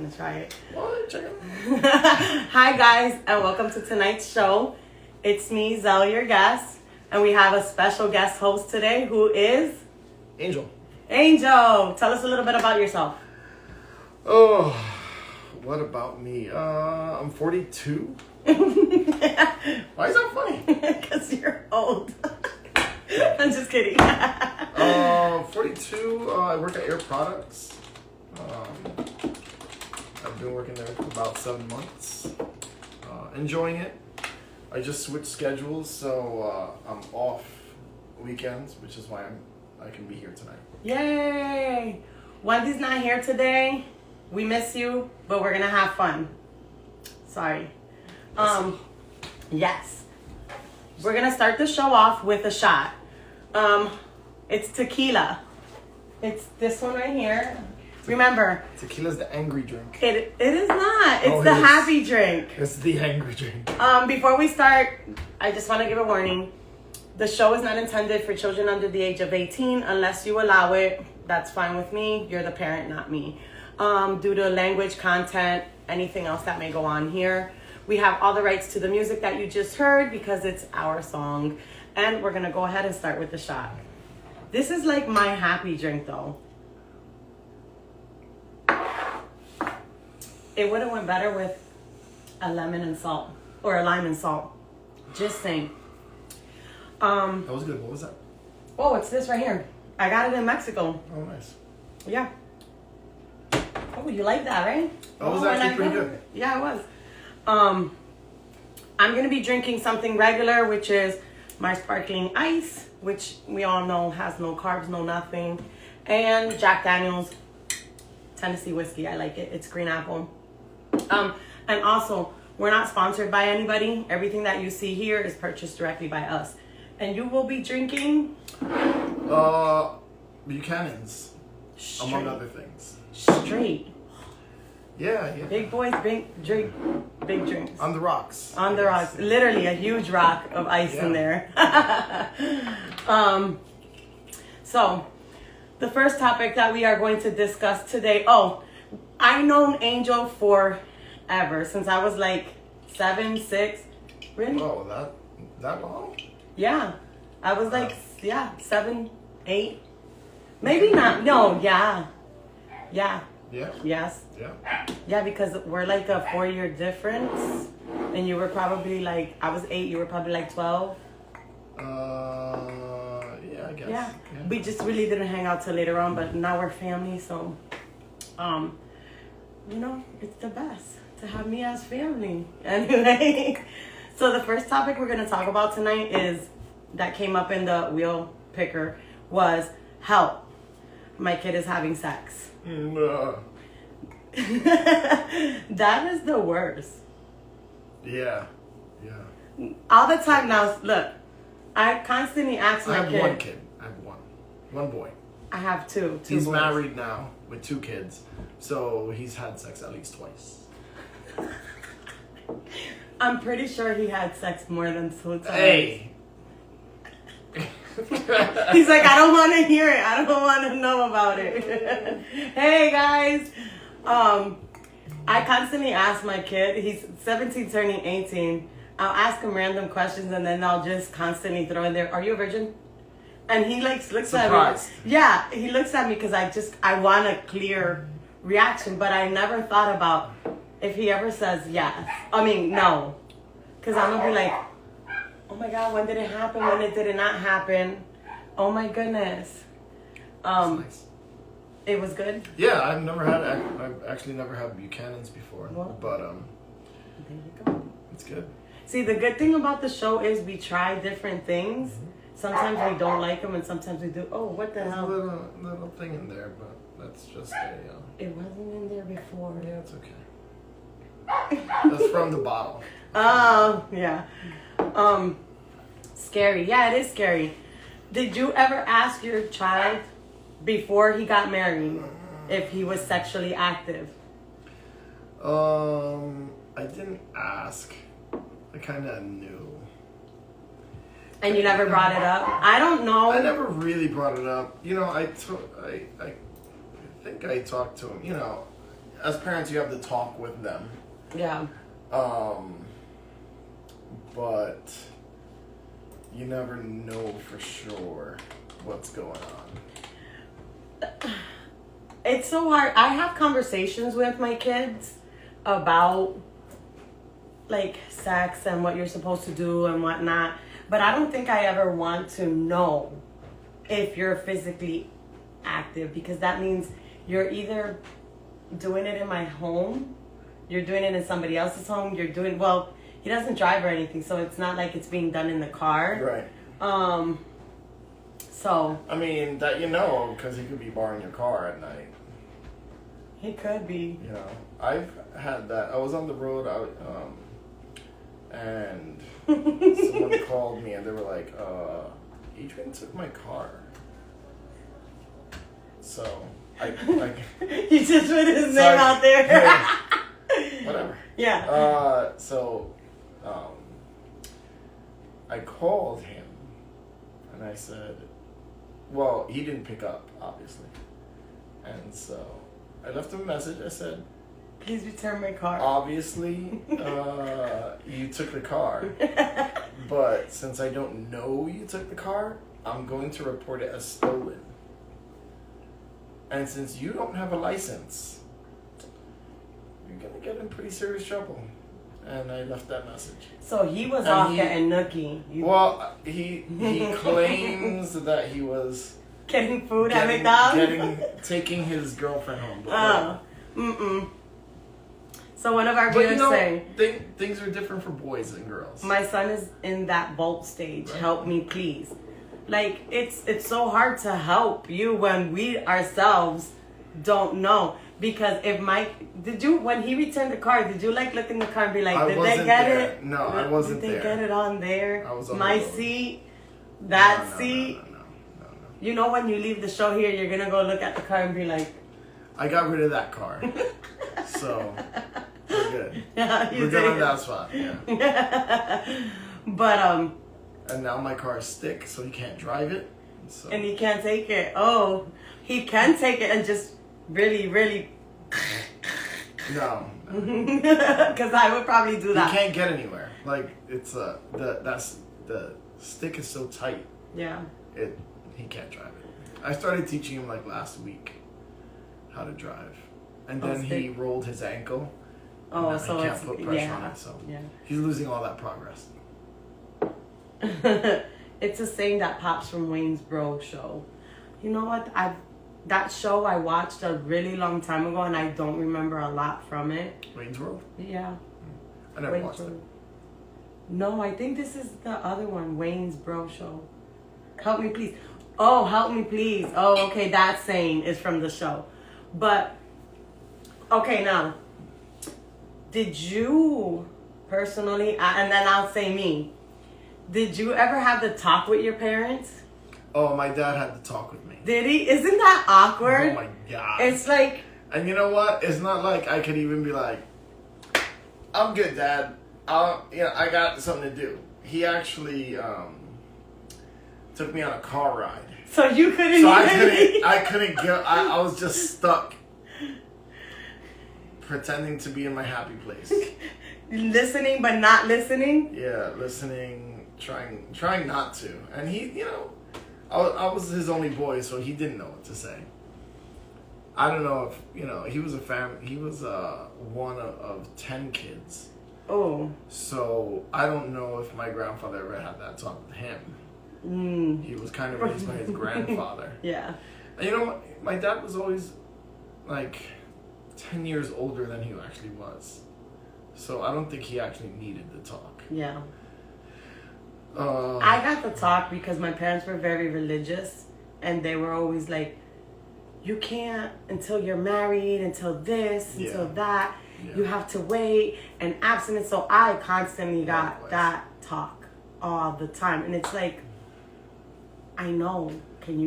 gonna try it. What? Check it. Hi guys, and welcome to tonight's show. It's me, Zell, your guest, and we have a special guest host today who is Angel. Angel. Tell us a little bit about yourself. Oh, what about me? I'm 42. Why is that funny? Because you're old. I'm just kidding. 42. I work at Air Products. I've been working there for about 7 months. Enjoying it. I just switched schedules, so I'm off weekends, which is why I can be here tonight. Yay! Wendy's not here today. We miss you, but we're gonna have fun. Sorry. Yes. We're gonna start the show off with a shot. It's tequila. It's this one right here. Remember, Tequila's the angry drink. it is not. It's Oh, the it is. happy drink. It's the angry drink. Before we start, I just want to give a warning. The show is not intended for children under the age of 18 unless you allow it. That's fine with me. You're the parent, not me. Due to language, content, anything else that may go on here. We have all the rights to the music that you just heard because it's our song. And we're going to go ahead and start with the shot. This is like my happy drink though. It would have went better with a lemon and salt or a lime and salt. Just saying. That was good. What was that? Oh, it's this right here. I got it in Mexico. Oh, nice. Yeah. Oh, you like that, right? That was Oh, actually and I pretty got- good. Yeah, it was. I'm gonna be drinking something regular, which is my sparkling ice, which we all know has no carbs, no nothing, and Jack Daniel's Tennessee whiskey. I like it. It's green apple. And also, we're not sponsored by anybody. Everything that you see here is purchased directly by us. And you will be drinking Buchanan's, straight. among other things. Straight. Yeah. Big boys, big drink, big drinks. On the rocks. On the rocks. Literally a huge rock of ice in there. So, the first topic that we are going to discuss today. Oh, I've known Angel forever, since I was like 7, 6. Really? Oh, that long? Yeah. I was like, 7, 8. Maybe not. No, yeah. Yeah. Yes. Yeah. Yeah, because we're like a 4-year difference. And you were probably like, I was 8, you were probably like 12. Yeah, I guess. Yeah. We just really didn't hang out till later on, but now we're family, so, it's the best to have me as family. Anyway, so the first topic we're going to talk about tonight that came up in the wheel picker was help. My kid is having sex. That is the worst. Yeah. All the time now, look, I constantly ask I my have kid. one kid. I have one boy. I have two He's boys. married now with 2 kids, so he's had sex at least twice. I'm pretty sure he had sex more than 2 times. Hey. He's like, I don't want to hear it. I don't want to know about it. Hey guys. I constantly ask my kid, he's 17 turning 18. I'll ask him random questions and then I'll just constantly throw in there, are you a virgin? And he looks Surprised. at me. Yeah, he looks at me because I want a clear reaction, but I never thought about if he ever says no. Because I'm going to be like, oh my God, when did it happen? When did it not happen? Oh my goodness. That's nice. It was good. Yeah, I've actually never had Buchanan's before, Well. but There you go. it's good. See, the good thing about the show is we try different things. Sometimes we don't like them, and sometimes we do. Oh, what the There's a hell? little thing in there, but that's just It wasn't in there before. yeah, it's okay. That's from the bottle. Oh, yeah. Scary. Yeah, it is scary. Did you ever ask your child before he got married if he was sexually active? I didn't ask. I kind of knew. And you never brought it up? I don't know. I never really brought it up. You know, I think I talked to him. You know, as parents, you have to talk with them. Yeah. But you never know for sure what's going on. It's so hard. I have conversations with my kids about like sex and what you're supposed to do and whatnot, but I don't think I ever want to know if you're physically active, because that means you're either doing it in my home, you're doing it in somebody else's home, well, he doesn't drive or anything, so it's not like it's being done in the car. Right. So. I mean, that because he could be borrowing your car at night. He could be. You know, I've had that. I was on the road, and someone called me and they were like, Adrian took my car. So, You just put his name out there. Hey, whatever. Yeah. I called him and I said, well, he didn't pick up, obviously. And so I left him a message. I said, please return my car. obviously, you took the car. But since I don't know you took the car, I'm going to report it as stolen. And since you don't have a license, you're going to get in pretty serious trouble. And I left that message. So he was off getting nookie. Well, he claims that he was getting food at McDonald's? Taking his girlfriend home. So one of our viewers saying, things are different for boys and girls. my son is in that bolt stage. Right. Help me, please. Like, it's so hard to help you when we ourselves don't know. Because when he returned the car, did you look in the car and be like, did they get it? No, I wasn't there. Did they get it on there? I was on my the road. seat, seat. No. You know, when you leave the show here, you're gonna go look at the car and be like, I got rid of that car. So, we're good. Yeah, we're good on that spot, yeah. But, and now my car is stick, so he can't drive it. So. And he can't take it. Oh, he can take it and just really, really. No. Because I would probably do that. He can't get anywhere. Like, it's the stick is so tight. Yeah. He can't drive it. I started teaching him last week how to drive, and then he rolled his ankle. Oh, so he can't put pressure on it. So he's losing all that progress. It's a saying that pops from Wayne's Bro show. You know what? That show I watched a really long time ago, and I don't remember a lot from it. Wayne's World? Yeah. I never watched it. No, I think this is the other one, Wayne's Bro show. Help me, please. Oh, help me, please. Oh, okay, that saying is from the show. But, okay, now, did you personally, and then I'll say me, did you ever have the talk with your parents? Oh, my dad had to talk with me. Did he? Isn't that awkward? Oh my God. It's like... And you know what? It's not like I could even be like, I'm good, Dad. I got something to do. He actually took me on a car ride. So you couldn't I couldn't go. I was just stuck pretending to be in my happy place. Listening but not listening? Yeah, listening, trying not to. And he, I was his only boy, so he didn't know what to say. I don't know if, he was he was one of 10 kids. Oh. So I don't know if my grandfather ever had that talk with him. He was kind of raised by his grandfather. Yeah. And my dad was always 10 years older than he actually was. So I don't think he actually needed the talk. Yeah. I got the talk because my parents were very religious, and they were always like, you can't until you're married, until this, until that. Yeah. You have to wait and abstinence. So I constantly got that talk all the time. And it's like, I know. Can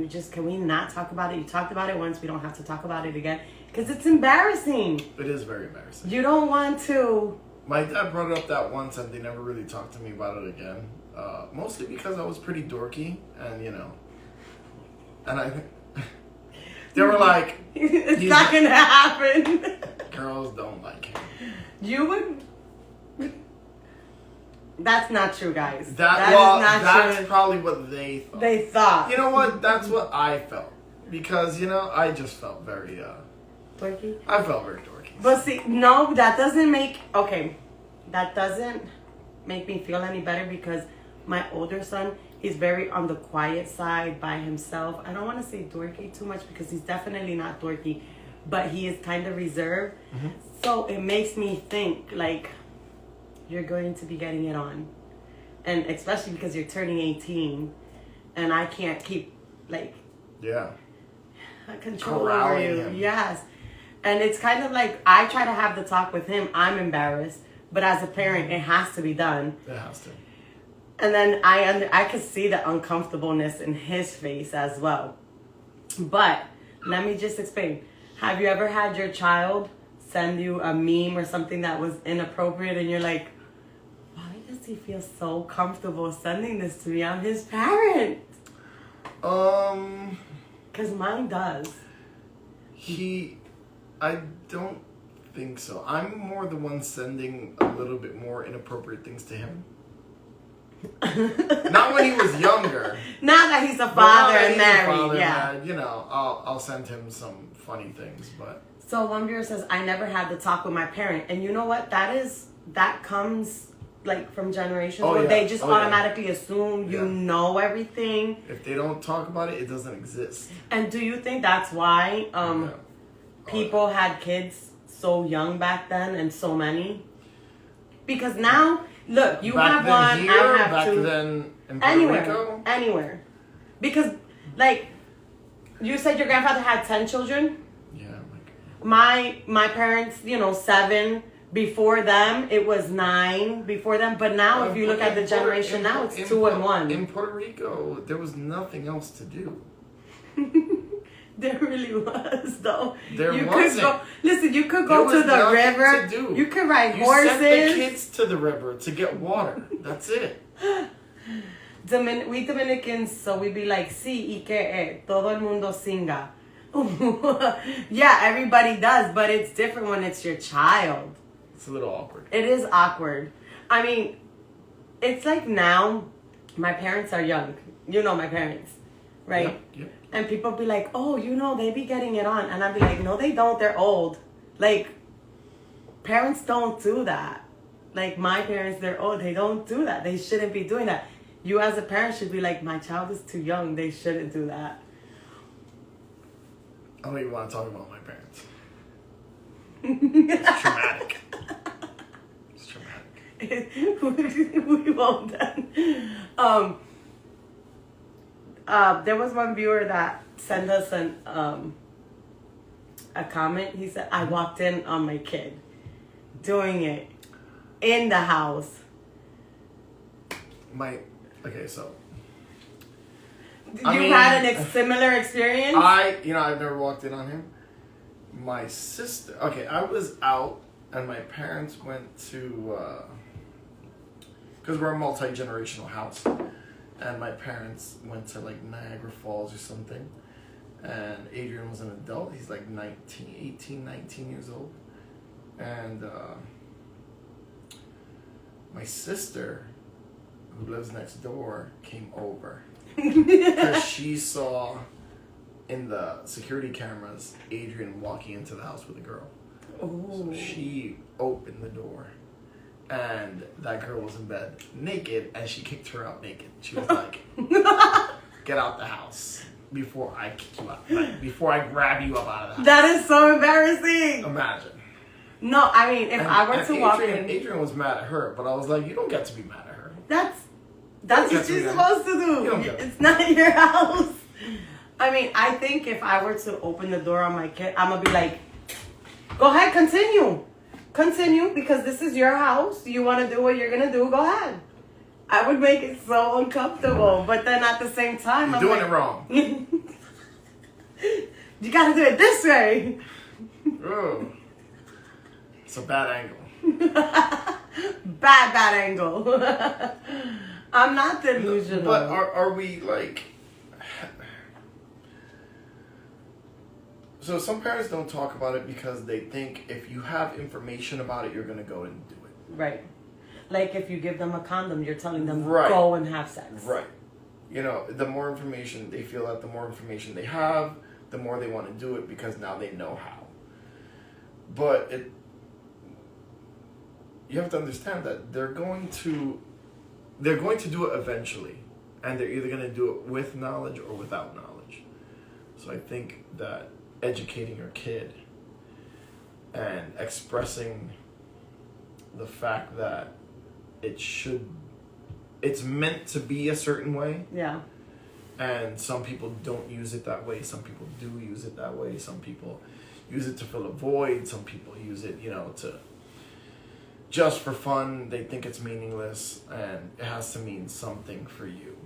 we not talk about it? You talked about it once. We don't have to talk about it again. Because it's embarrassing. It is very embarrassing. You don't want to. My dad brought it up that once, and they never really talked to me about it again. Mostly because I was pretty dorky, and and I they were like, it's not gonna happen. girls don't like him. You would. That's not true, guys. That's true. probably what they thought. They thought. You know what? That's what I felt. Because, I just felt very, Dorky? I felt very dorky. But see, no, that doesn't make, okay, that doesn't make me feel any better because my older son, he's very on the quiet side by himself. I don't want to say dorky too much because he's definitely not dorky, but he is kind of reserved. Mm-hmm. So it makes me think, like, you're going to be getting it on. And especially because you're turning 18 and I can't keep, like, yeah, control over corralling you. him. Yes. And it's kind of like I try to have the talk with him. I'm embarrassed, but as a parent, it has to be done. It has to. And then I could see the uncomfortableness in his face as well. But let me just explain. Have you ever had your child send you a meme or something that was inappropriate, and you're like, why does he feel so comfortable sending this to me? I'm his parent. Because mine does. I don't think so. I'm more the one sending a little bit more inappropriate things to him. Not when he was younger. Now that he's a father and married, I'll send him some funny things, but. So one viewer says, I never had the talk with my parent. And you know what? That comes like from generations where they just automatically assume you know everything. If they don't talk about it, it doesn't exist. And do you think that's why people had kids so young back then and so many? Because now, look, you back have one, here, I have back two. then in Puerto Rico? Anywhere. Because, like, you said your grandfather had 10 children? Yeah. My parents, 7. Before them, it was 9 before them. But now, if you look at the generation now, it's 2 and 1. In Puerto Rico, there was nothing else to do. There really was, though. You could go to the river. You could ride horses. You sent the kids to the river to get water. That's it. We Dominicans, so we be like, sí, y que todo el mundo singa. Yeah, everybody does, but it's different when it's your child. It's a little awkward. It is awkward. I mean, it's like now, my parents are young. You know my parents, right? Yep. And people be like, oh, they be getting it on. And I'd be like, no, they don't. They're old. Like, parents don't do that. Like, my parents, they're old. They don't do that. They shouldn't be doing that. You as a parent should be like, my child is too young. They shouldn't do that. I don't even want to talk about my parents. It's traumatic. It's traumatic. We won't then. There was one viewer that sent us a comment. He said, I walked in on my kid doing it in the house. You had a similar experience? I've never walked in on him. My sister, I was out and my parents went to, because we're a multi-generational house, and my parents went to like Niagara Falls or something, and Adrian was an adult. He's like 19 years old, and my sister, who lives next door, came over because she saw in the security cameras Adrian walking into the house with a girl. Ooh. So she opened the door and that girl was in bed naked, and she kicked her out naked. She was like, get out the house before I kick you out, like, before I grab you up out of the house. That is so embarrassing. Imagine. No, I mean, if I were to walk in... Adrian was mad at her, but I was like, you don't get to be mad at her. That's what you're supposed to do. It's not your house. I mean, I think if I were to open the door on my kid, I'm going to be like, go ahead, continue, because this is your house. You want to do what you're going to do, go ahead. I would make it so uncomfortable, but then at the same time, you're doing it wrong. You got to do it this way. Oh. It's a bad angle. Bad angle. I'm not delusional. But are we like... So some parents don't talk about it because they think if you have information about it, you're gonna go and do it. Right. Like if you give them a condom, you're telling them Right. go and have sex. Right. You know, the more information they feel that the more information they have, the more they want to do it because now they know how. But you have to understand that they're going to do it eventually, and they're either going to do it with knowledge or without knowledge. So I think that educating your kid and expressing the fact that it's meant to be a certain way. Yeah. And some people don't use it that way. Some people do use it that way. Some people use it to fill a void. Some people use it, to just for fun. They think it's meaningless, and it has to mean something for you.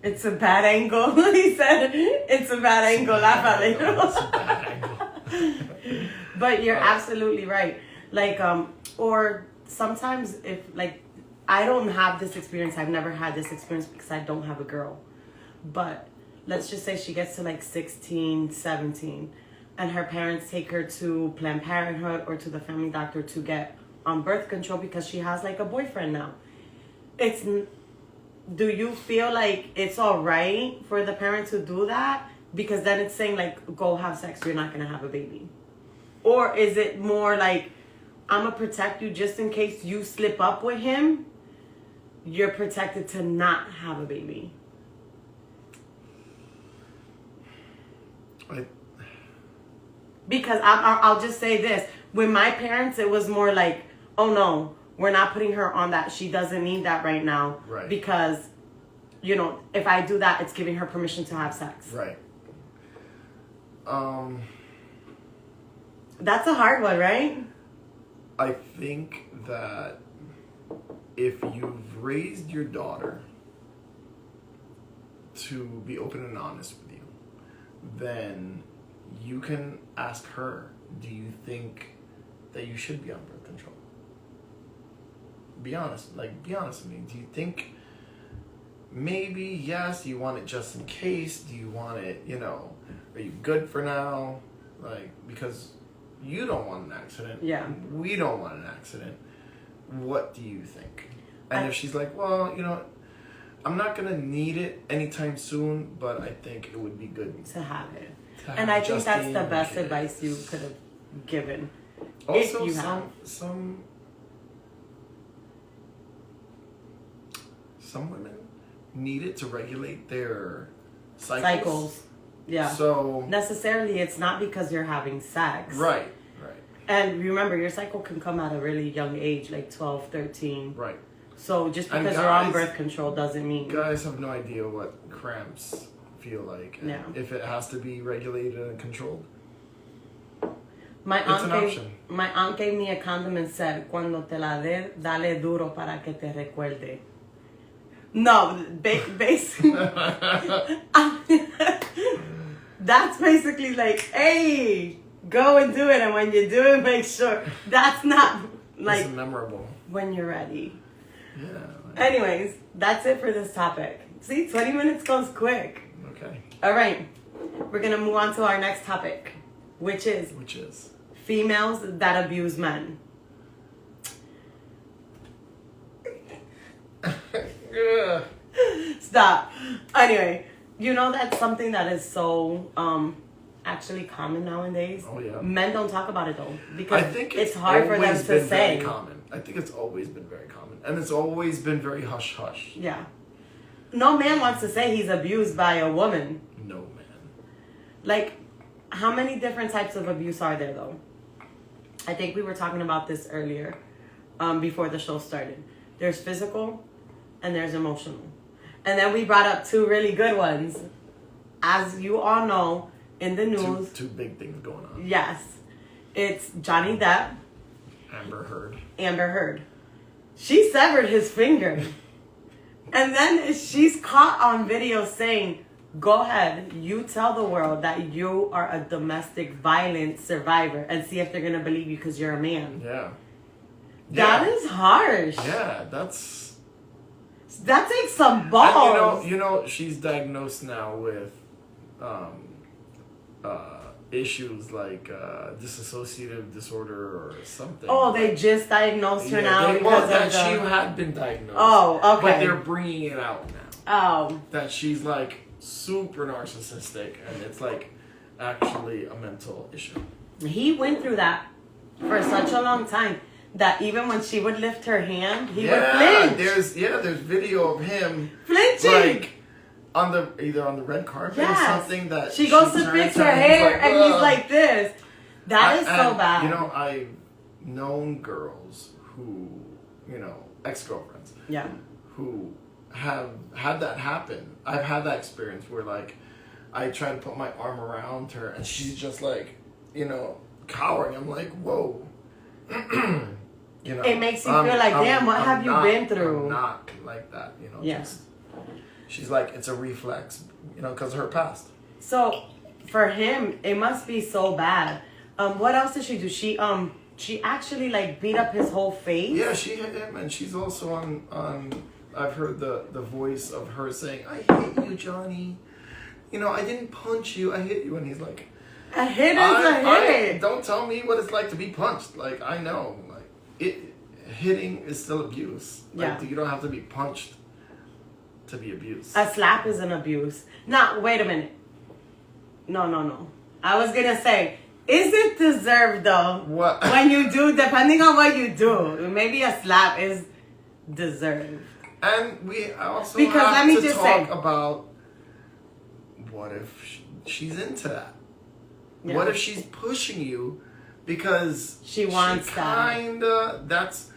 It's a bad angle. He said it's a bad angle. Laugh at it. It's a bad angle. But you're absolutely right. Like, or sometimes if, like, I don't have this experience. I've never had this experience because I don't have a girl. But let's just say she gets to like 16, 17, and her parents take her to Planned Parenthood or to the family doctor to get on birth control because she has like a boyfriend now. Do you feel like it's all right for the parent to do that? Because then it's saying like, go have sex, you're not going to have a baby. Or is it more like, I'm going to protect you just in case you slip up with him, you're protected to not have a baby? Because I'll just say this. With my parents, it was more like, oh no, we're not putting her on that. She doesn't need that right now. Right. Because, if I do that, it's giving her permission to have sex. Right. That's a hard one, right? I think that if you've raised your daughter to be open and honest with you, then you can ask her, do you think that you should be on birth control? Be honest. Be honest with me. Do you think maybe, yes, do you want it just in case? Do you want it, are you good for now? Because you don't want an accident. Yeah. We don't want an accident. What do you think? And if she's like, well, I'm not going to need it anytime soon, but I think it would be good to have it. And I think that's the best advice you could have given. Also, some women need it to regulate their cycles. Yeah. So necessarily, it's not because you're having sex. Right. And remember, your cycle can come at a really young age, like 12, 13. Right. So just because you're on birth control doesn't mean... Guys have no idea what cramps feel like. And if it has to be regulated and controlled, my aunt gave me a condom and said, cuando te la dé, dale duro para que te recuerde. No, basically... That's basically like, hey, go and do it. And when you do it, make sure. That's not like... It's memorable. When you're ready. Yeah. Anyways, that's it for this topic. See, 20 minutes goes quick. Okay. All right. We're going to move on to our next topic, which is females that abuse men. Stop. Anyway, that's something that is so actually common nowadays. Oh, yeah. Men don't talk about it, though, because I think it's hard for them to say. Very common. I think it's always been very common. And it's always been very hush-hush. Yeah. No man wants to say he's abused by a woman. No man. Like, how many different types of abuse are there, though? I think we were talking about this earlier, before the show started. There's physical and there's emotional. And then we brought up two really good ones. As you all know, in the news... Two big things going on. Yes. It's Johnny Depp. Amber Heard. She severed his finger. And then she's caught on video saying, go ahead, you tell the world that you are a domestic violence survivor and see if they're going to believe you because you're a man. Yeah. That is harsh. Yeah, that takes some balls. And she's diagnosed now with issues like dissociative disorder or something. Oh, they just diagnosed her now because that of she the... had been diagnosed. Oh, okay. But they're bringing it out now. Oh. That she's like super narcissistic, and it's like actually a mental issue. He went through that for such a long time that even when she would lift her hand, he would flinch. There's video of him flinching. like either on the red carpet or something that she goes to fix her hair and he's like this. That is so bad. You know, I've known girls who, you know, ex-girlfriends. Yeah. Who have had that happen. I've had that experience where like I try to put my arm around her and she's just like, you know, cowering. I'm like, whoa. You know, it makes you feel like, damn, what have you been through? I'm not like that, you know. Yeah. She's like, it's a reflex, you know, because of her past. So for him, it must be so bad. What else did she do? She actually like beat up his whole face. Yeah, she hit him, and she's also on. I've heard the voice of her saying, "I hit you, Johnny. You know, I didn't punch you. I hit you," and he's like, "A hit is a hit. Don't tell me what it's like to be punched. Like I know, like hitting is still abuse. Like you don't have to be punched to be abused. A slap is an abuse. Now, wait a minute. No. I was gonna say, is it deserved though? What? When you do, depending on what you do, maybe a slap is deserved. And we also because have let me to just talk say, about what if she's into that? Yeah. What if she's pushing you because she wants kinda that's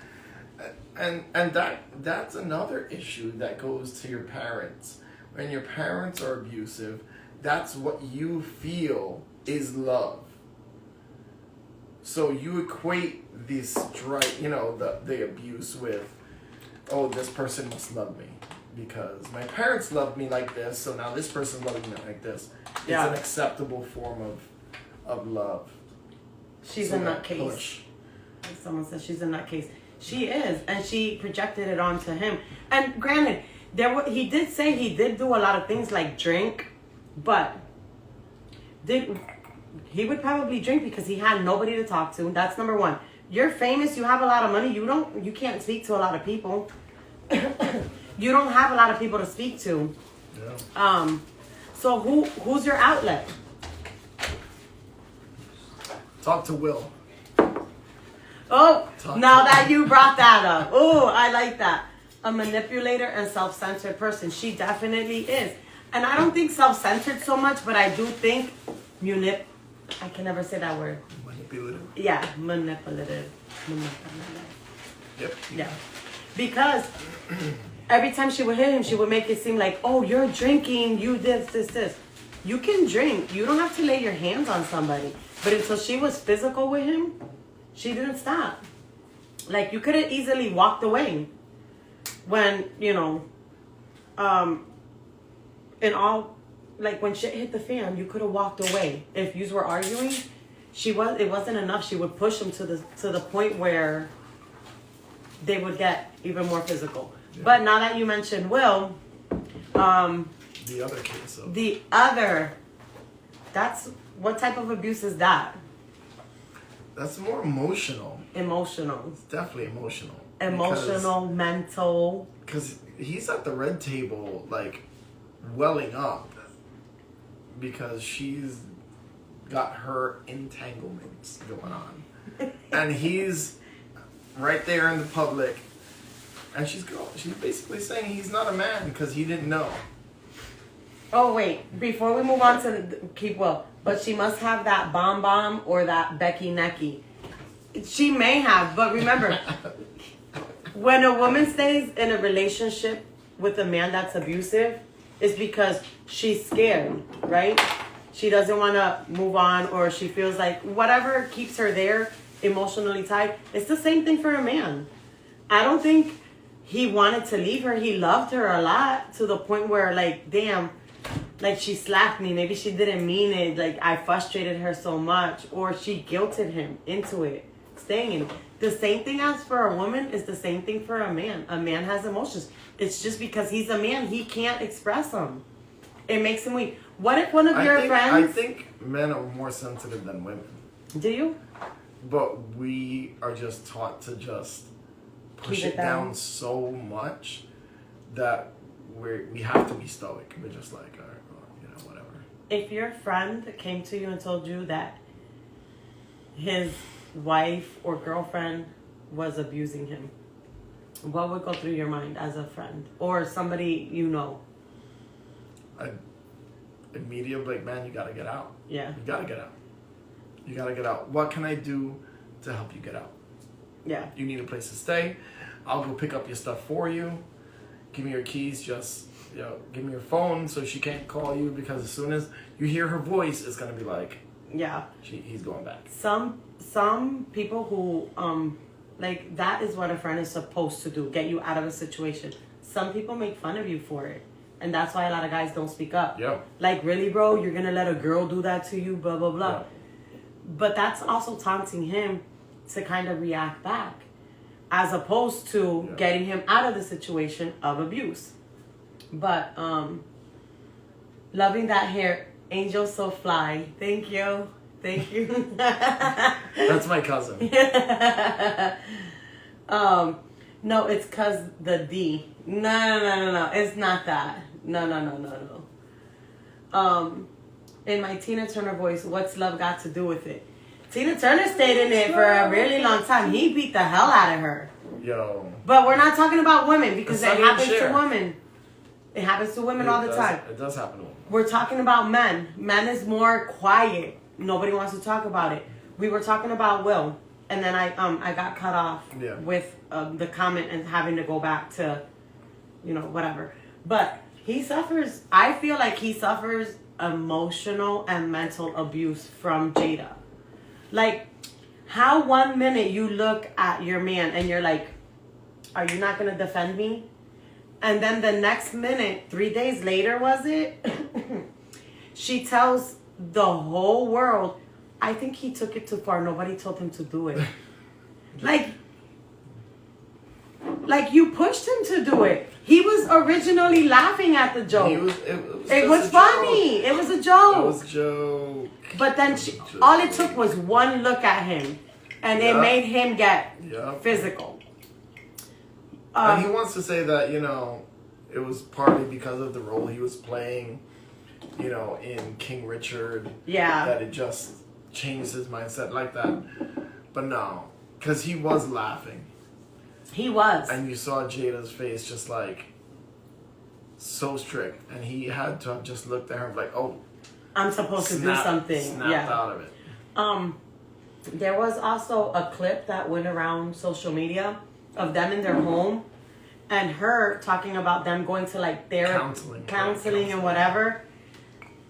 that's another issue that goes to your parents. When your parents are abusive, that's what you feel is love. So you equate this you know, the abuse with, oh, this person must love me because my parents loved me like this, so now this person loves me like this. It's an acceptable form of love. She's a nutcase. Someone says she's a nutcase. She is, and she projected it onto him. And granted, he did say he did do a lot of things like drink, but he would probably drink because he had nobody to talk to. That's number one. You're famous. You have a lot of money. You can't speak to a lot of people. You don't have a lot of people to speak to. Yeah. So who's your outlet? Talk to Will. Oh, now that you brought that up. Oh, I like that. A manipulator and self-centered person. She definitely is. And I don't think self-centered so much, but I do think I can never say that word. Manipulative. Yeah, manipulative. Yep. Yeah. Because every time she would hit him, she would make it seem like, oh, you're drinking, you this. You can drink. You don't have to lay your hands on somebody. But until she was physical with him, she didn't stop. Like, you could have easily walked away. When, you know, when shit hit the fan, you could have walked away. If you were arguing, it wasn't enough. She would push him to the point where they would get even more physical. Yeah. But now that you mentioned Will, the other case. That's what type of abuse is that? That's more emotional. Emotional. It's definitely emotional. Emotional, mental. Because he's at the red table, like, welling up because she's got her entanglements going on. And he's right there in the public, and she's basically saying he's not a man because he didn't know. Oh, wait. Before we move on to keep Will, but she must have that bomb or that Becky Necky. She may have, but remember, when a woman stays in a relationship with a man that's abusive, it's because she's scared, right? She doesn't want to move on, or she feels like whatever keeps her there emotionally tied. It's the same thing for a man. I don't think he wanted to leave her. He loved her a lot to the point where, like, damn, like, she slapped me. Maybe she didn't mean it. Like, I frustrated her so much. Or she guilted him into it, staying in it. The same thing as for a woman is the same thing for a man. A man has emotions. It's just because he's a man, he can't express them. It makes him weak. What if one of your I friends? think men are more sensitive than women. Do you? But we are just taught to just push Keep it it down. down so much that we have to be stoic. We're just like, all right, well, you know, whatever. If your friend came to you and told you that his wife or girlfriend was abusing him, what would go through your mind as a friend or somebody you know? Immediately, like, man, you gotta get out. Yeah. You gotta get out. You gotta get out. What can I do to help you get out? Yeah. You need a place to stay. I'll go pick up your stuff for you. Give me your keys. Just, you know, give me your phone so she can't call you, because as soon as you hear her voice, it's gonna be like, Yeah. he's going back. Some people who like that is what a friend is supposed to do, get you out of a situation. Some people make fun of you for it. And that's why a lot of guys don't speak up. Yeah. Like, really, bro, you're gonna let a girl do that to you, blah blah blah. Yeah. But that's also taunting him to kind of react back, as opposed to getting him out of the situation of abuse. But loving that hair, Angel So Fly. Thank you. That's my cousin. No, it's cause the D. No. It's not that. No. In my Tina Turner voice, what's love got to do with it? Tina Turner stayed in it for a really long time. He beat the hell out of her. Yo. But we're not talking about women because It's it not happens even to share. women. It happens to women all the time. It does happen to women. We're talking about men. Men is more quiet. Nobody wants to talk about it. We were talking about Will, and then I got cut off with the comment and having to go back to, you know, whatever. But he suffers. I feel like he suffers emotional and mental abuse from Jada. Like, how 1 minute you look at your man and you're like, are you not gonna defend me? And then the next minute, 3 days later, was it? She tells the whole world, I think he took it too far. Nobody told him to do it. Like you pushed him to do it. He was originally laughing at the joke. It was funny. It was a joke. It was a joke. But then all it took was one look at him, and it made him get physical. And he wants to say that, you know, it was partly because of the role he was playing, you know, in King Richard. Yeah. That it just changed his mindset like that. But no, because he was laughing. He was. And you saw Jada's face just like so strict. And he had to have just looked at her like, oh, I'm supposed to do something. Snapped out of it. There was also a clip that went around social media of them in their home and her talking about them going to like their counseling and whatever.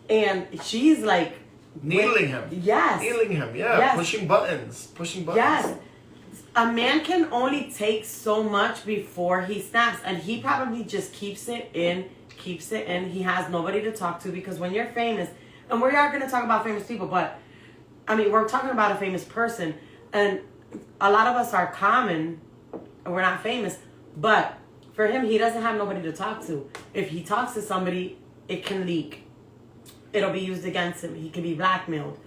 And she's like needling him. Yes. Needling him, yeah. Yes. Pushing buttons. Yes. A man can only take so much before he snaps, and he probably just keeps it in. He has nobody to talk to, because when you're famous, and we are going to talk about famous people, but I mean, we're talking about a famous person, and a lot of us are common, and we're not famous, but for him, he doesn't have nobody to talk to. If he talks to somebody, it can leak. It'll be used against him. He can be blackmailed,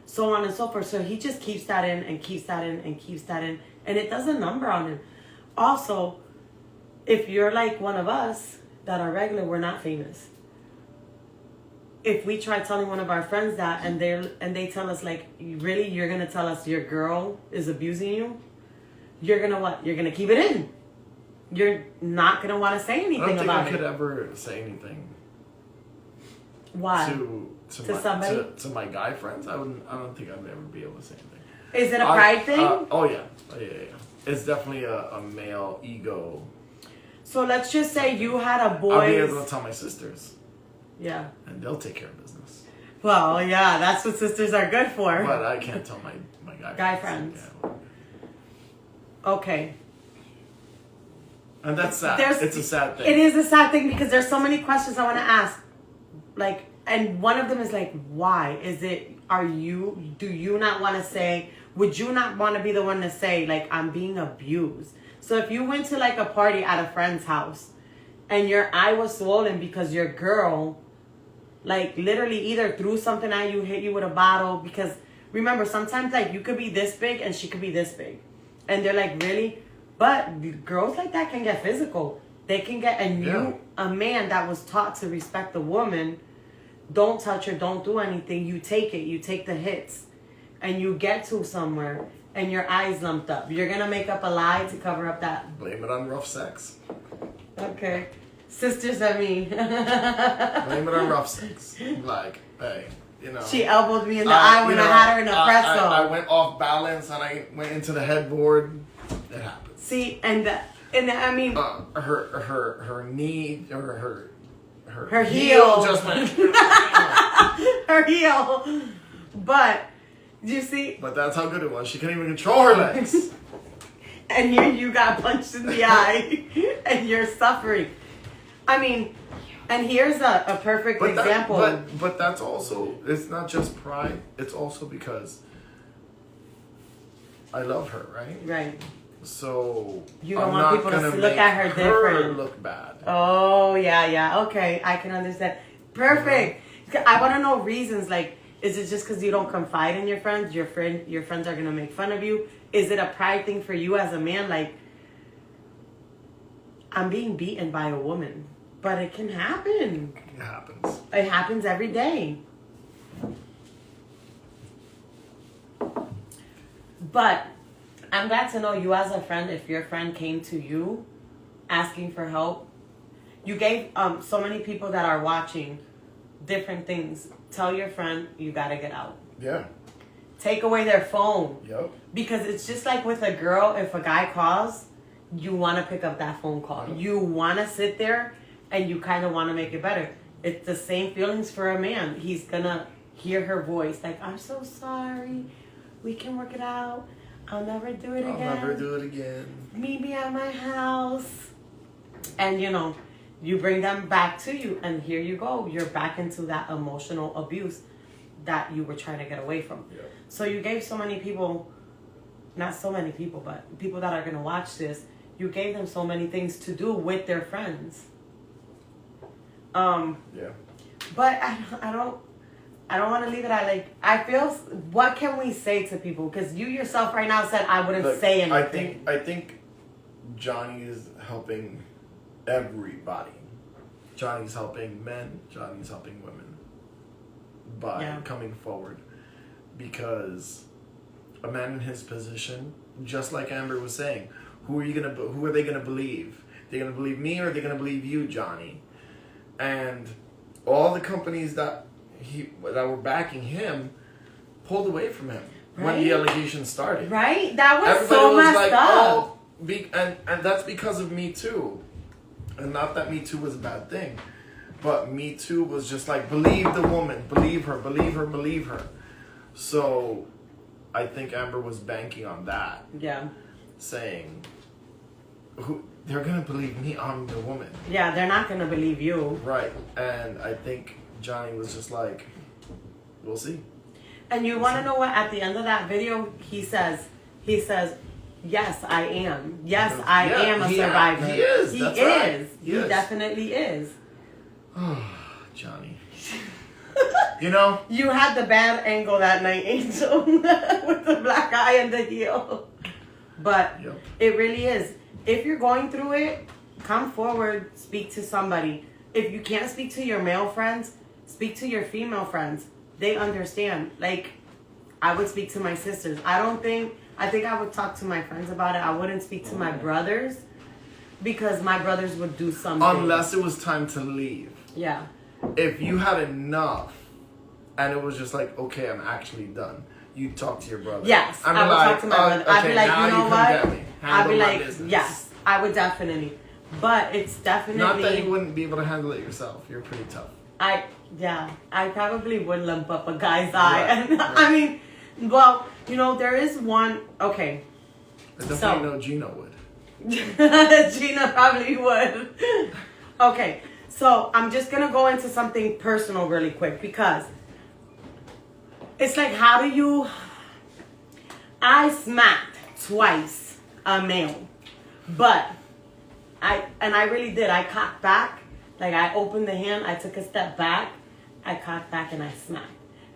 so on and so forth. So he just keeps that in and keeps that in and keeps that in, and it does a number on him. Also, if you're like one of us that are regular, we're not famous. If we try telling one of our friends that, and they tell us like, really, you're gonna tell us your girl is abusing you? You're gonna what? You're gonna keep it in. You're not gonna want to say anything about it. I don't think I could ever say anything. Why? To somebody? To my guy friends, I don't think I'd ever be able to say anything. Is it a pride thing? Oh yeah. It's definitely a male ego. So let's just say you had a boy. I'll be able to tell my sisters. Yeah. And they'll take care of business. Well, yeah, that's what sisters are good for. But I can't tell my guy friends. Yeah. Okay. And that's sad. It's a sad thing. It is a sad thing because there's so many questions I want to ask. Like, and one of them is like, why? Do you not want to say, would you not want to be the one to say, like, I'm being abused? So if you went to like a party at a friend's house and your eye was swollen because your girl Like literally either threw something at you, hit you with a bottle. Because remember, sometimes like you could be this big and she could be this big. And they're like, really? But girls like that can get physical. They can get, and you, a man that was taught to respect the woman, don't touch her, don't do anything. You take it, you take the hits, and you get to somewhere, and your eyes lumped up. You're gonna make up a lie to cover up that. Blame it on rough sex. Okay. Sisters, I mean. Blame it on rough sex. Like, hey, you know. She elbowed me in the eye when I had her in a pretzel. I went off balance and I went into the headboard. It happens. See, and I mean. Her knee, or her heel just went. Her heel. But, you see. But that's how good it was. She couldn't even control her legs. And here you got punched in the eye. And you're suffering. I mean, and here's a perfect example. But that's also, it's not just pride. It's also because I love her, right? Right. So you don't want people to look at her different. Look bad. Oh yeah. Okay, I can understand. Perfect. I want to know reasons. Like, is it just because you don't confide in your friends? Your friends are gonna make fun of you. Is it a pride thing for you as a man? Like, I'm being beaten by a woman, but it can happen. It happens. It happens every day. But I'm glad to know you as a friend. If your friend came to you asking for help, you gave so many people that are watching different things. Tell your friend you gotta get out. Yeah. Take away their phone. Yep. Because it's just like with a girl, if a guy calls, you want to pick up that phone call. Yep. You want to sit there and you kind of want to make it better. It's the same feelings for a man. He's going to hear her voice like, I'm so sorry. We can work it out. I'll never do it again. I'll never do it again. Meet me at my house. And, you know, you bring them back to you. And here you go. You're back into that emotional abuse that you were trying to get away from. Yep. So you gave so many people, not so many people, but people that are going to watch this, you gave them so many things to do with their friends. Yeah. But I don't want to leave it at like, I feel, what can we say to people? Because you yourself right now said I wouldn't say anything. I think Johnny is helping everybody. Johnny's helping men. Johnny's helping women by coming forward, because a man in his position, just like Amber was saying, who are they gonna believe? They're gonna believe me, or are they gonna believe you, Johnny? And all the companies that were backing him pulled away from him when the allegations started. Right? That was Everybody so was messed like, up. and that's because of Me Too. And not that Me Too was a bad thing, but Me Too was just like, believe the woman, believe her, believe her, believe her. So I think Amber was banking on that. Yeah. Saying, they're going to believe me, I'm the woman. Yeah, they're not going to believe you. Right. And I think Johnny was just like, we'll see. And you want to know what? At the end of that video, he says, yes, I am. Yes, I am a survivor. He is. He That's is. right. He definitely is. Oh, Johnny. You know? You had the bad angle that night, Angel, with the black eye and the heel. But it really is. If you're going through it, come forward, speak to somebody. If you can't speak to your male friends, speak to your female friends. They understand. Like, I would speak to my sisters. I think I would talk to my friends about it. I wouldn't speak to my brothers, because my brothers would do something. Unless it was time to leave. Yeah. If you had enough and it was just like, okay, I'm actually done, you talk to your brother. Yes, I would talk to my brother. I'd be like, you know what? I'd be like, yes, I would definitely. But it's definitely... Not that you wouldn't be able to handle it yourself. You're pretty tough. I probably would lump up a guy's eye. And right. I mean, well, you know, there is one... Okay. I definitely know Gina would. Gina probably would. Okay, so I'm just going to go into something personal really quick, because it's like, how do you... I smacked twice a male, but I really did. I cocked back, like I opened the hand, I took a step back, I caught back and I smacked.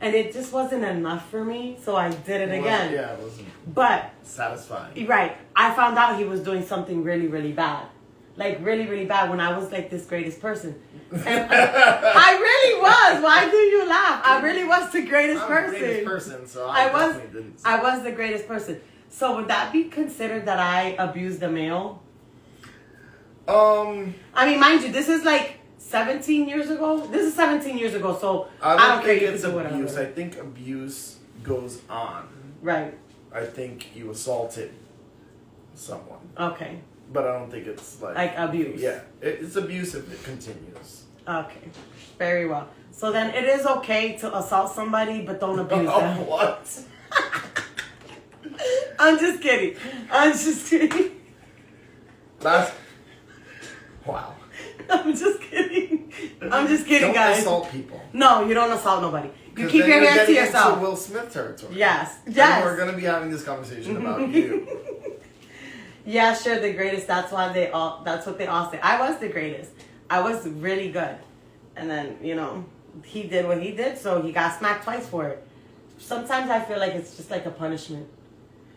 And it just wasn't enough for me, so I did it again. Yeah, it wasn't But, satisfying. right, I found out he was doing something really, really bad. Like, really, really bad when I was, like, this greatest person. And I really was. Why do you laugh? I really was the greatest person. The greatest person, so I was definitely didn't. I was the greatest person. So would that be considered that I abused a male? I mean, mind you, this is like 17 years ago. This is 17 years ago, so I don't care. think You it's can do abuse. whatever. I think abuse goes on. Right. I think you assaulted someone, Okay. but I don't think it's Like abuse. Yeah, it's abuse if it continues. Okay. Very well. So then it is okay to assault somebody, but don't abuse them. What? I'm just kidding. I'm just kidding. That's wow. I'm just kidding. I'm just kidding, Don't guys. assault people. No, you don't assault nobody. You 'Cause keep then your you're hands to getting yourself. into Will Smith territory. Yes. And Yes. we're gonna be having this conversation about you. Yeah, sure, the greatest. That's why that's what they all say. I was the greatest. I was really good. And then, he did what he did, so he got smacked twice for it. Sometimes I feel like it's just like a punishment.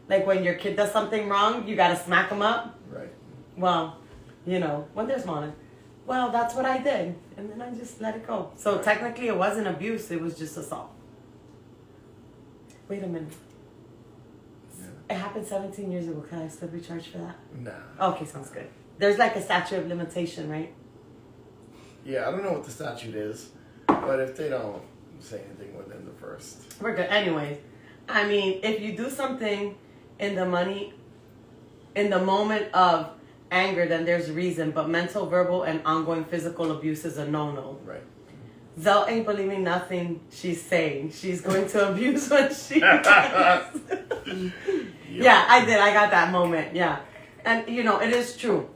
Like when your kid does something wrong, you gotta smack them up. Right. Well, when they're small. Well, that's what I did. And then I just let it go. So Right. technically it wasn't abuse, it was just assault. Wait a minute. Yeah. It happened 17 years ago. Can I still be charged for that? Nah. Okay, sounds good. There's like a statute of limitation, right? Yeah, I don't know what the statute is, but if they don't say anything within the first. We're good. Anyways, I mean, if you do something in the moment of anger, then there's reason. But mental, verbal, and ongoing physical abuse is a no-no. Right. Zell ain't believing nothing she's saying. She's going to abuse when she does. Yeah, I did. I got that moment. Yeah. And, it is true.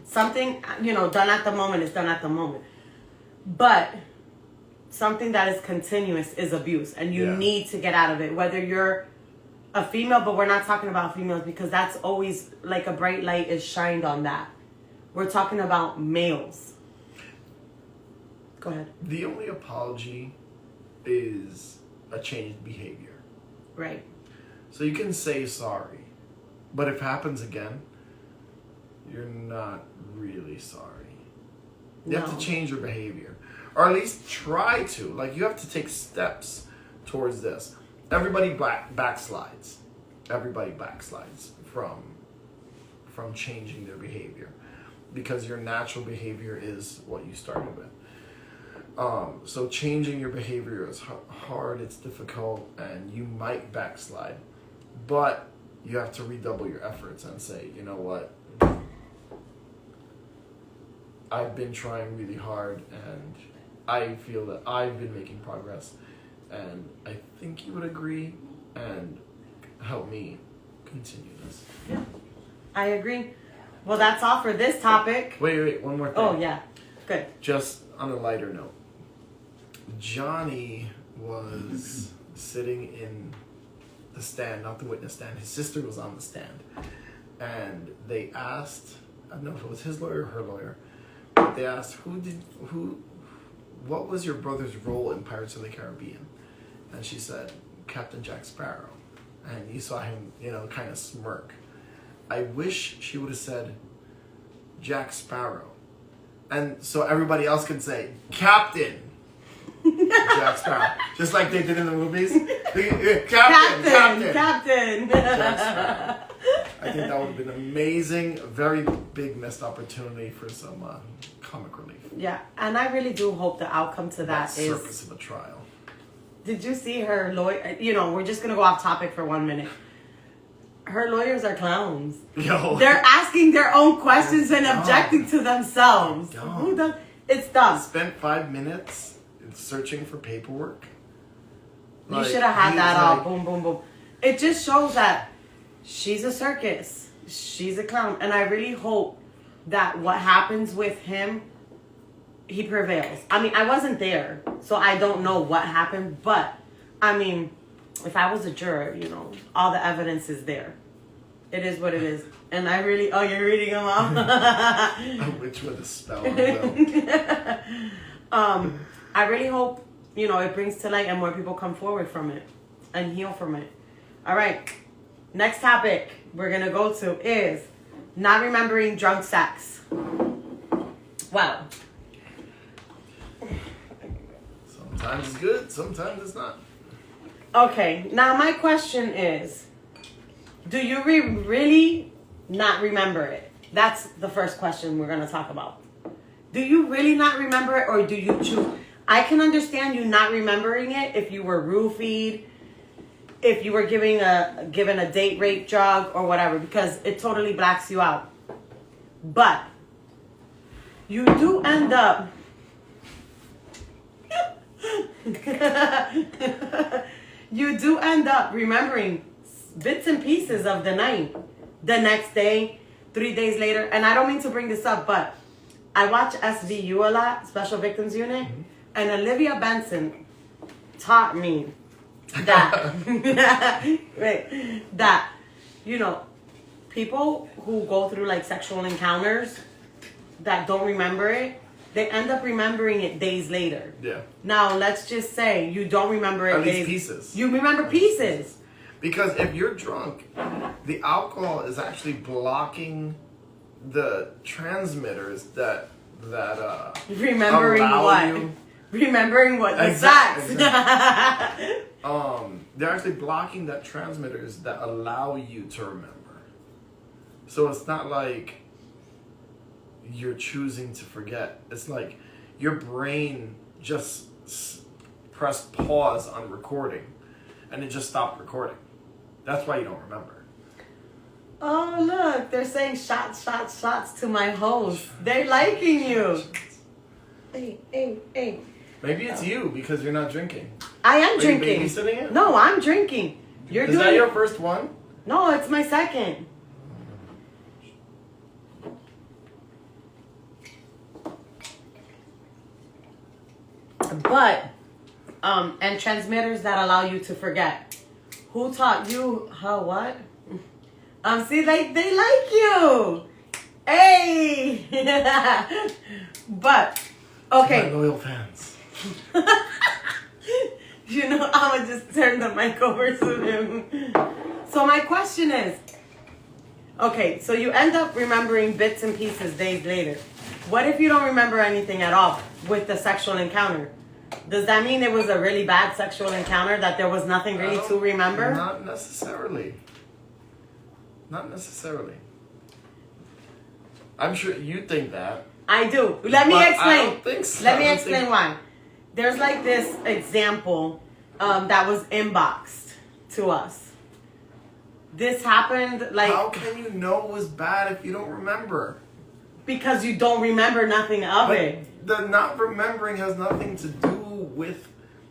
Something, done at the moment is done at the moment. But something that is continuous is abuse. And you need to get out of it. Whether you're a female, but we're not talking about females because that's always like a bright light is shined on that. We're talking about males. Go ahead. The only apology is a changed behavior. Right. So you can say sorry, but if it happens again, you're not really sorry. You have to change your behavior, or at least try to. Like, you have to take steps towards this. Everybody backslides. Everybody backslides from changing their behavior, because your natural behavior is what you started with. So changing your behavior is hard, it's difficult, and you might backslide. But you have to redouble your efforts and say, you know what? I've been trying really hard, and I feel that I've been making progress, and I think you would agree and help me continue this. Yeah, I agree. Well, that's all for this topic. Wait, one more thing. Oh, yeah. Good. Just on a lighter note, Johnny was sitting in the stand, not the witness stand. His sister was on the stand, and they asked, I don't know if it was his lawyer or her lawyer, but they asked, what was your brother's role in Pirates of the Caribbean? And she said, Captain Jack Sparrow. And you saw him, kind of smirk. I wish she would have said Jack Sparrow. And so everybody else can say, Captain Jack Sparrow. Just like they did in the movies. Captain. Jack Sparrow. I think that would have been amazing. A very big missed opportunity for some comic relief. Yeah, and I really do hope the outcome to that is... Circus of a trial. Did you see her lawyer? We're just going to go off topic for 1 minute. Her lawyers are clowns. Yo. They're asking their own questions and objecting to themselves. Who does? It's dumb. Spent 5 minutes searching for paperwork. You should have had that all. Boom, boom, boom. It just shows that she's a circus. She's a clown. And I really hope that what happens with him, he prevails. I mean, I wasn't there, so I don't know what happened. But, I mean, if I was a juror, all the evidence is there. It is what it is. And I really... Oh, you're reading them off? Which with a spell. I really hope it brings to light and more people come forward from it and heal from it. All right. Next topic we're going to go to is not remembering drunk sex. Well, sometimes it's good, sometimes it's not. okay. Now my question is, do you really not remember it? That's the first question we're going to talk about. Do you really not remember it, or do you choose? I can understand you not remembering it if you were roofied, if you were given a date rape drug or whatever, because it totally blacks you out. But you do end up remembering bits and pieces of the night, the next day, 3 days later. And I don't mean to bring this up, but I watch SVU a lot, Special Victims Unit, and Olivia Benson taught me that that people who go through like sexual encounters that don't remember it, they end up remembering it days later. Yeah. Now let's just say you don't remember it. At least pieces. You remember pieces. Because if you're drunk, the alcohol is actually blocking the transmitters that remembering allow what? you. Remembering what? The Exactly. sex. They're actually blocking that transmitters that allow you to remember. So it's not like you're choosing to forget. It's like your brain just pressed pause on recording, and it just stopped recording. That's why you don't remember. Oh, look. They're saying shots, shots, shots to my host. They're liking you. Hey. Maybe it's you because you're not drinking. I am Are drinking. you babysitting it? No, I'm drinking. Is that your first one? No, it's my second. But, and transmitters that allow you to forget. Who taught you how what? See, they like you. Hey. But, okay. My loyal fans. I'ma just turn the mic over to him. So my question is, okay, so you end up remembering bits and pieces days later. What if you don't remember anything at all with the sexual encounter? Does that mean it was a really bad sexual encounter, that there was nothing really to remember? Not necessarily. Not necessarily. I'm sure you think that. I do. Let me explain. I don't think so. Let me explain why. There's like this example that was inboxed to us. This happened like... How can you know it was bad if you don't remember? Because you don't remember nothing of it. The not remembering has nothing to do with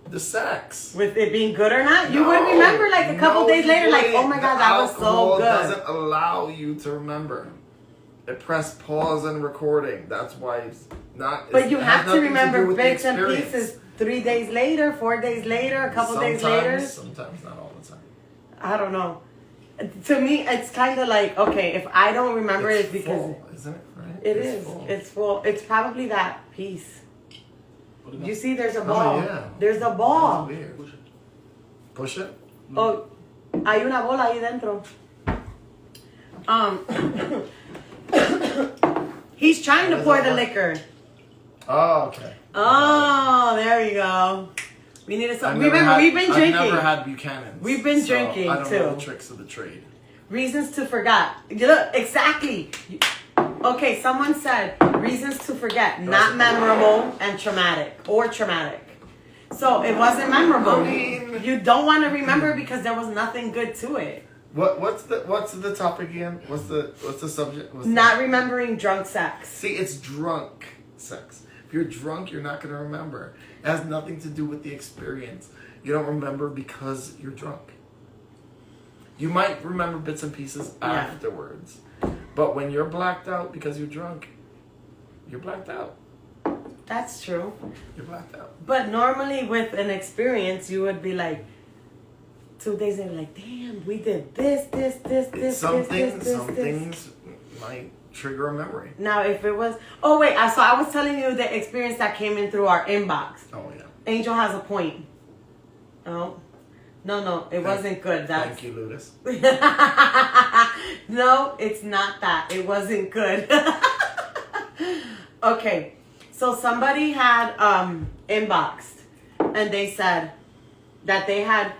the sex. With it being good or not? You would remember like a couple days later, like, oh my God, that was so good. Alcohol doesn't allow you to remember. It pressed pause on recording. That's why it's not... But you have to remember bits and pieces 3 days later, 4 days later, a couple days later. Sometimes, not all the time. I don't know. To me, it's kind of like, okay, if I don't remember it's because... full, isn't it? Right? It's full. It's full. It's probably that piece. You see, there's a ball. Oh, yeah. There's a ball. That's weird. Push it? Oh, hay una bola ahí dentro. He's trying to pour the liquor. Oh, okay. Oh, there you go. We needed some. Remember, we've been drinking. I've never had Buchanan's. We've been drinking, I don't too. know the tricks of the trade. Reasons to forget. Look, exactly. Okay, someone said reasons to forget, not memorable and traumatic or traumatic. So it wasn't memorable. I mean, You don't want to remember because there was nothing good to it. what's the topic again? What's the subject? Not remembering drunk sex. See, it's drunk sex. If you're drunk, you're not going to remember. It has nothing to do with the experience. You don't remember because you're drunk. You might remember bits and pieces afterwards. But when you're blacked out because you're drunk, you're blacked out. That's true. You're blacked out. But normally with an experience, you would be like, 2 days later, like, damn, we did this. Some things might trigger a memory. Now, if it was... Oh, wait. So I was telling you the experience that came in through our inbox. Oh, yeah. Angel has a point. Oh. No, it wasn't good. Thank you, Ludus. No, it's not that. It wasn't good. Okay. So somebody had inboxed and they said that they had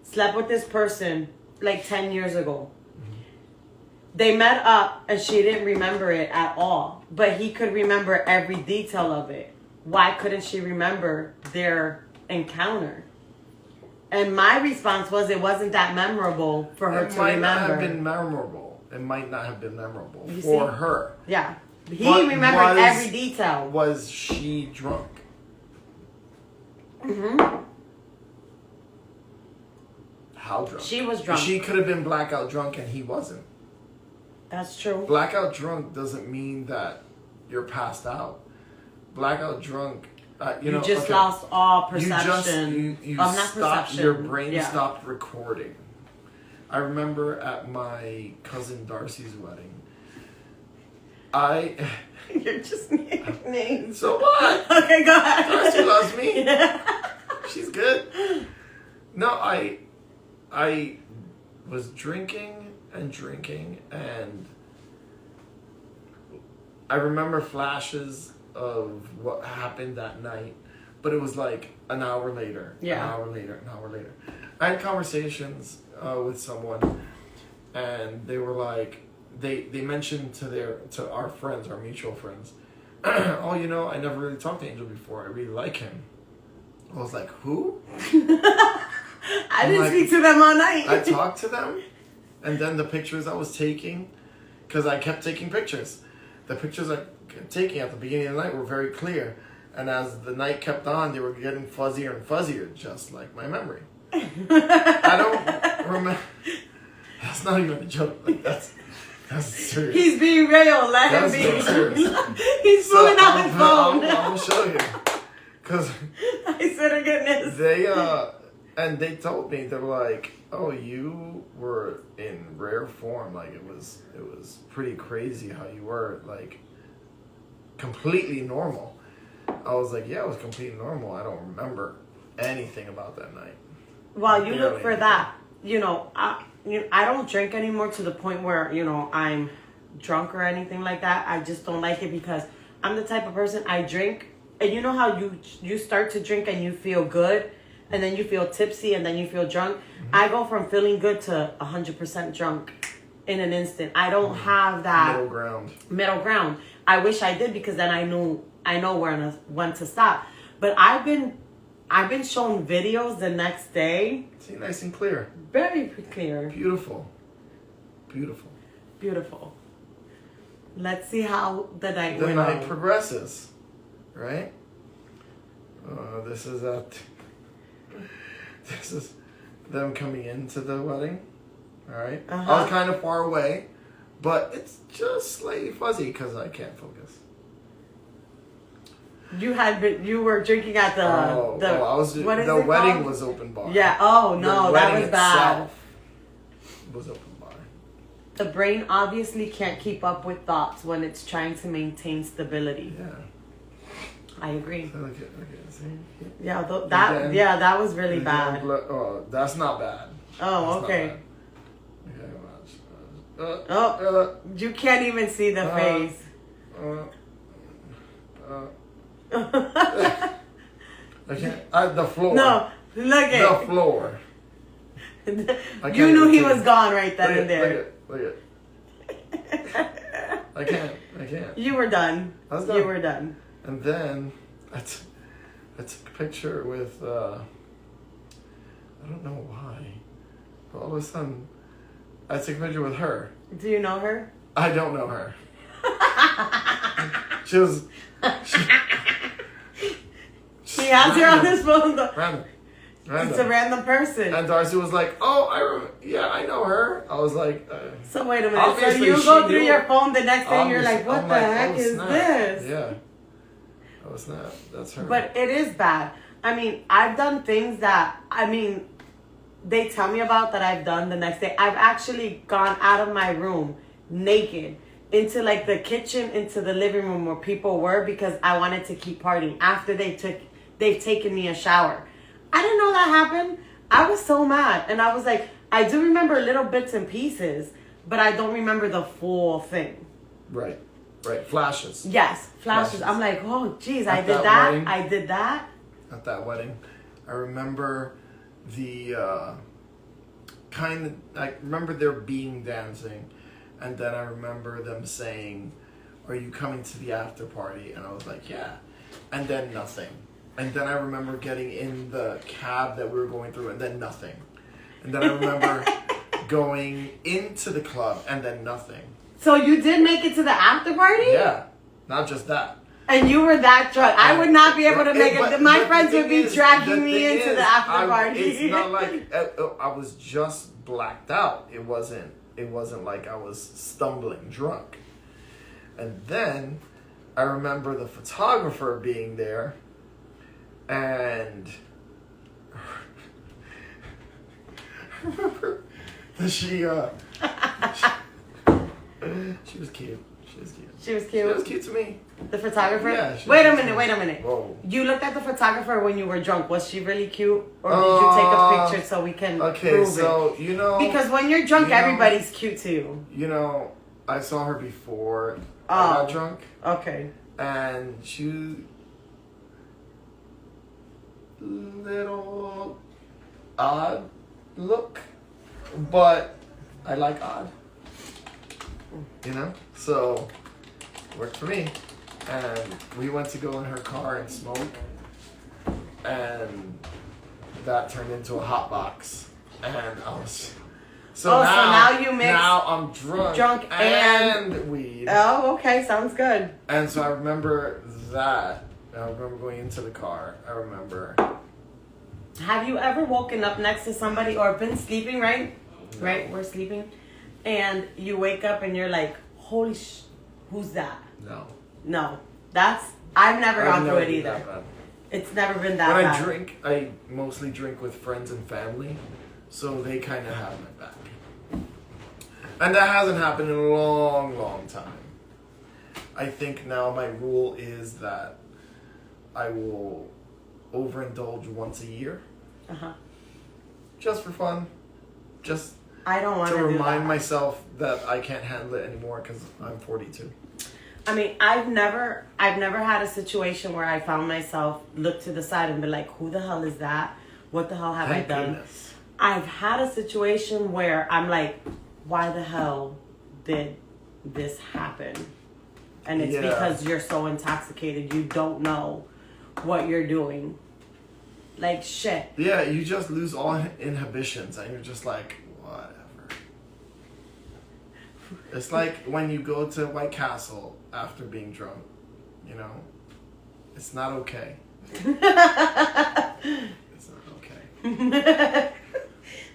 slept with this person like 10 years ago. They met up and she didn't remember it at all, but he could remember every detail of it. Why couldn't she remember their encounter? And my response was it wasn't that memorable for her to remember. It might not have been memorable. It might not have been memorable You for see? her. Yeah. He remembered every detail. Was she drunk? Mm-hmm. How drunk? She was drunk. She could have been blackout drunk and he wasn't. That's true. Blackout drunk doesn't mean that you're passed out. Blackout drunk, you just lost all perception. You not stopped. perception. Your brain Yeah. stopped recording. I remember at my cousin Darcy's wedding. You're just naming names. So what? Okay, go ahead. Darcy loves me. Yeah. She's good. No, I was drinking, and I remember flashes of what happened that night, but it was like an hour later. Yeah. An hour later. I had conversations with someone, and they were like, they mentioned to our friends, our mutual friends, oh, I never really talked to Angel before. I really like him. I was like, who? I didn't speak to them all night. I talked to them, and then the pictures I was taking, because I kept taking pictures. The pictures I kept taking at the beginning of the night were very clear, and as the night kept on, they were getting fuzzier and fuzzier, just like my memory. I don't remember. That's not even a joke. Like, that's serious. He's being real. Let him That's be. so serious. He's pulling out his phone. I'll show you, because I said, "Oh goodness." they told me, they're like, oh, you were in rare form. Like it was pretty crazy how you were, like completely normal. I was like, yeah, it was completely normal. I don't remember anything about that night. Well, you look Barely for that. I don't drink anymore to the point where, I'm drunk or anything like that. I just don't like it because I'm the type of person, I drink, and you know how you start to drink and you feel good, and then you feel tipsy, and then you feel drunk. Mm-hmm. I go from feeling good to 100% drunk in an instant. I don't have that middle ground. I wish I did, because then I know when to stop. But I've been shown videos the next day. See, nice and clear. Very clear. Beautiful. Let's see how the night The went night on. progresses, right? This is them coming into the wedding. All right. Uh-huh. I was kind of far away, but it's just slightly fuzzy because I can't focus. You were drinking at the wedding was open bar. Yeah. Oh no, that was bad. Was open bar. The brain obviously can't keep up with thoughts when it's trying to maintain stability. Yeah. I agree. Okay, see? Yeah, that was really bad. That's not bad. Oh, okay. Okay, watch. You can't even see the face. I can't. The floor. No, look at the floor. You knew he was gone right then and there. Look at. I can't. You were done. I was done. You were done. And then I took a picture with, I don't know why, but all of a sudden, I took a picture with her. Do you know her? I don't know her. She has her on his phone though. Random. It's a random person. And Darcy was like, "Oh, I know her." I was like, "So wait a minute." Obviously so you go through your phone the next day, and you're like, "What the heck is snap. this?" Yeah. Oh snap! That's her. But it is bad. I mean, I've done things that they tell me about that I've done the next day. I've actually gone out of my room naked into like the kitchen, into the living room where people were, because I wanted to keep partying after they they've taken me a shower. I didn't know that happened. I was so mad. And I was like, I do remember little bits and pieces, but I don't remember the full thing. Right. Flashes. Yes, flashes. I'm like, oh, geez, I At did that that. wedding? I did that. At that wedding, I remember the I remember there being dancing, and then I remember them saying, "Are you coming to the after party?" And I was like, "Yeah," and then nothing. And then I remember getting in the cab that we were going through, and then nothing. And then I remember going into the club, and then nothing. So you did make it to the after party? Yeah, not just that. And you were that drunk. I would not be able to make it. My But friends the would be thing is- dragging me into is, the after party. It's not like I was just blacked out. It wasn't like I was stumbling drunk. And then I remember the photographer being there, and I remember that she was cute. She was She cute. was cute to me. The photographer? Yeah, she Wait a was minute. cute. Whoa. You looked at the photographer when you were drunk. Was she really cute? Or did you take a picture so we can Okay, prove so it? you know, Because when you're drunk, you know- everybody's cute too. you know, I saw her before I Oh. got drunk, Okay. and she little odd look, but I like odd. You know, so worked for me. And we went to go in her car and smoke, and that turned into a hot box, and I was. So now you mix Now I'm drunk and weed. Oh, okay. Sounds good. And so I remember that. I remember going into the car. I remember. Have you ever woken up next to somebody or been sleeping, right? No. Right? We're sleeping. And you wake up and you're like, holy who's that? No. No. I've never gone through it been either. that bad. It's never been that When bad. I drink, I mostly drink with friends and family, so they kind of have my back. And that hasn't happened in a long, long time. I think now my rule is that I will overindulge once a year, Uh-huh. just for fun, just I don't want to to remind that. myself that I can't handle it anymore because I'm 42. I mean, I've never had a situation where I found myself look to the side and be like, who the hell is that? What the hell have Thank I done? goodness. I've had a situation where I'm like, why the hell did this happen? And it's Yeah. because you're so intoxicated, you don't know what you're doing. Like, shit. Yeah, you just lose all inhibitions and you're just like, whatever. It's like when you go to White Castle after being drunk, you know? It's not okay. It's not okay.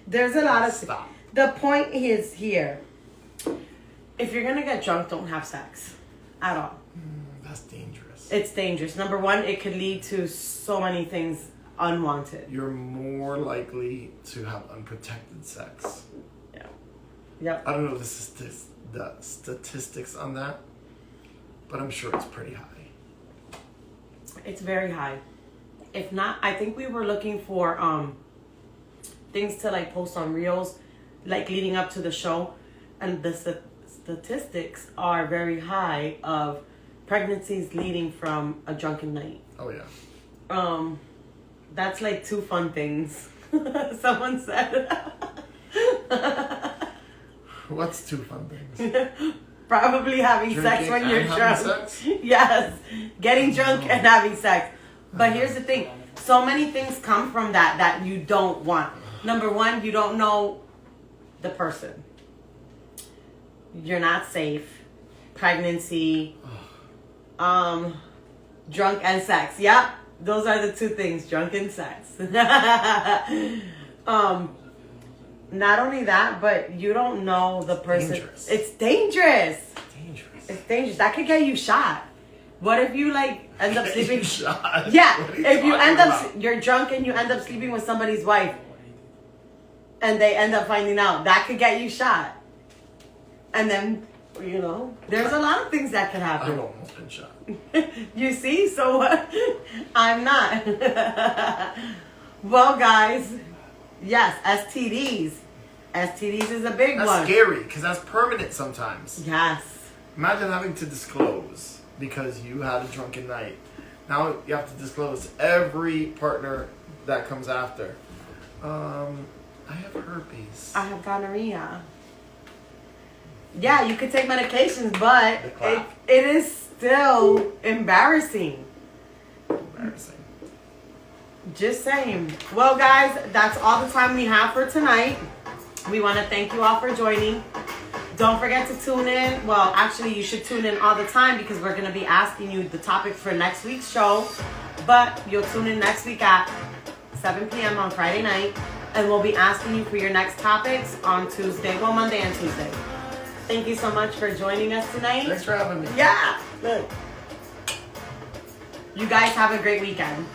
There's a lot of... Stop. The point is here. If you're going to get drunk, don't have sex. At all. That's dangerous. It's dangerous. Number one, it could lead to so many things unwanted. You're more likely to have unprotected sex. Yeah. Yep. I don't know the statistics on that, but I'm sure it's pretty high. It's very high. If not, I think we were looking for things to like post on Reels, like leading up to the show, and the statistics are very high of pregnancies leading from a drunken night. Oh yeah. That's like two fun things. Someone said. What's two fun things? Probably having sex Drinking when you're and drunk. having sex? Yes, getting drunk and having sex. But here's the thing: so many things come from that you don't want. Number one, you don't know the person. You're not safe. Pregnancy, drunk and sex. Yep, those are the two things: drunk and sex. Not only that, but you don't know the person. Dangerous. It's dangerous. Dangerous. It's dangerous. That could get you shot. What if you like end up Get sleeping? you shot. Yeah, What are you if you talking end up, about? you're drunk and you end up sleeping with somebody's wife, and they end up finding out, that could get you shot. And then You know, there's a lot of things that could I've happen. almost been shot. You see, so what? I'm not. Well, guys, yes, STDs. STDs is a big That's one. scary because that's permanent sometimes. Yes. Imagine having to disclose because you had a drunken night. Now you have to disclose every partner that comes after. I have herpes. I have gonorrhea. Yeah, you could take medications, but The clap. it is still embarrassing. Embarrassing. Just saying. Well, guys, that's all the time we have for tonight. We want to thank you all for joining. Don't forget to tune in. Well, actually, you should tune in all the time because we're going to be asking you the topic for next week's show. But you'll tune in next week at 7 p.m. on Friday night. And we'll be asking you for your next topics on Tuesday. Well, Monday and Tuesday. Thank you so much for joining us tonight. Thanks for having me. Yeah. Look. You guys have a great weekend.